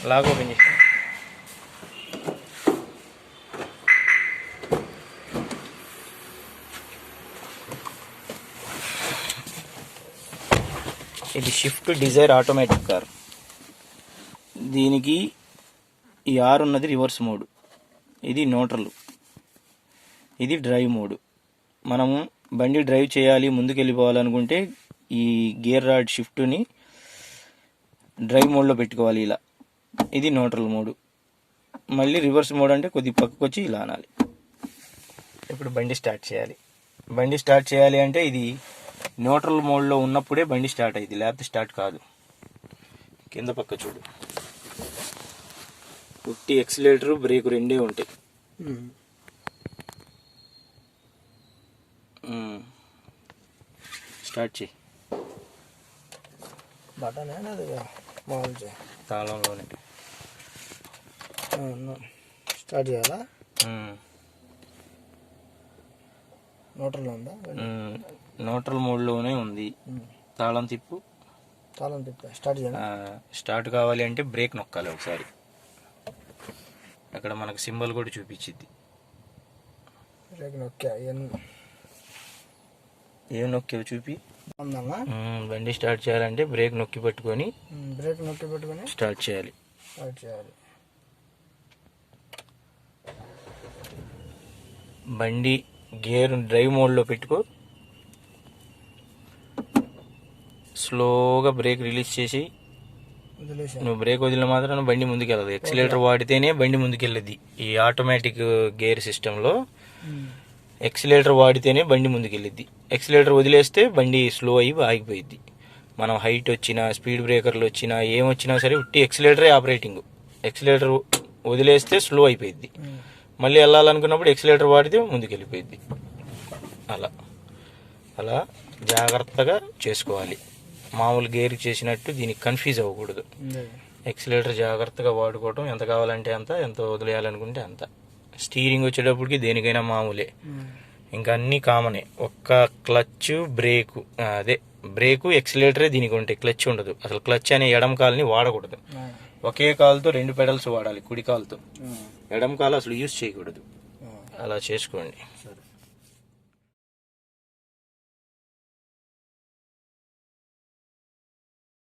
Log open చేసి ఇది Swift Dzire automatic car. దీనికి ఈ ఆర్ ఉన్నది రివర్స్ మోడ్, ఇది న్యూట్రల్, ఇది డ్రైవ్ మోడ్. మనము బండి డ్రైవ్ చేయాలి ముందుకు వెళ్ళిపోవాలనుకుంటే ఈ గేర్ రాడ్ షిఫ్ట్ని డ్రైవ్ మోడ్లో పెట్టుకోవాలి ఇలా. ఇది న్యూట్రల్ మోడ్. మళ్ళీ రివర్స్ మోడ్ అంటే కొద్ది పక్కకు వచ్చి ఇలా అనాలి. ఇప్పుడు బండి స్టార్ట్ చేయాలి. బండి స్టార్ట్ చేయాలి అంటే ఇది న్యూట్రల్ మోడ్లో ఉన్నప్పుడే బండి స్టార్ట్ అయ్యింది, లేకపోతే స్టార్ట్ కాదు. కింద పక్క చూడు, ఉట్టి ఎక్సిలేటర్ బ్రేక్ రెండే ఉంటాయి. స్టార్ట్ చేయి. బటన్ మామూలు తాళంలోనే స్టార్ట్ చేయాలా? న్యూట్రల్ ఉందా? న్యూట్రల్ మోడ్లోనే ఉంది. తాళం తిప్పు. తాళం తిప్పా స్టార్ట్ చేయాలా? స్టార్ట్ కావాలి అంటే బ్రేక్ నొక్కాలి ఒకసారి. అక్కడ మనకు సింబల్ కూడా చూపించింది. బ్రేక్ నొక్కా. ఏం నొక్కావు చూపి. బండి స్టార్ట్ చేయాలంటే బ్రేక్ నొక్కి పెట్టుకొని స్టార్ట్ చేయాలి. బండి గేర్ డ్రైవ్ మోడ్లో పెట్టుకో. స్లోగా బ్రేక్ రిలీజ్ చేసి నువ్వు బ్రేక్ వదిలిన మాత్రం బండి ముందుకెళ్ళదు. ఎక్సిలేటర్ వాడితేనే బండి ముందుకెళ్ళదు. ఈ ఆటోమేటిక్ గేర్ సిస్టంలో ఎక్సిలేటర్ వాడితేనే బండి ముందుకెళ్ళిద్ది. ఎక్సిలేటర్ వదిలేస్తే బండి స్లో అయ్యి ఆగిపోయిద్ది. మనం హైట్ వచ్చినా స్పీడ్ బ్రేకర్లు వచ్చినా ఏమొచ్చినా సరే ఉట్టి ఎక్సిలేటరే ఆపరేటింగ్. ఎక్సిలేటర్ వదిలేస్తే స్లో అయిపోయిద్ది. మళ్ళీ వెళ్ళాలనుకున్నప్పుడు ఎక్సిలేటర్ వాడితే ముందుకెళ్ళిపోయిద్ది. అలా జాగ్రత్తగా చేసుకోవాలి. మామూలు గేర్ చేసినట్టు దీనికి కన్ఫ్యూజ్ అవ్వకూడదు. ఎక్సిలేటర్ జాగ్రత్తగా వాడుకోవటం, ఎంత కావాలంటే అంత, ఎంత వదిలేయాలనుకుంటే అంత. స్టీరింగ్ వచ్చేటప్పటికి దేనికైనా మామూలే, ఇంకా అన్నీ కామనే. ఒక్క క్లచ్ బ్రేకు, అదే బ్రేకు ఎక్సిలేటరే దీనికి ఉంటాయి, క్లచ్ ఉండదు. అసలు క్లచ్ అనే ఎడమ కాలుని వాడకూడదు. ఒకే కాలుతో 2 పెడల్స్ వాడాలి. కుడి కాలుతో, ఎడమ కాలు అసలు యూజ్ చేయకూడదు. అలా చేసుకోండి.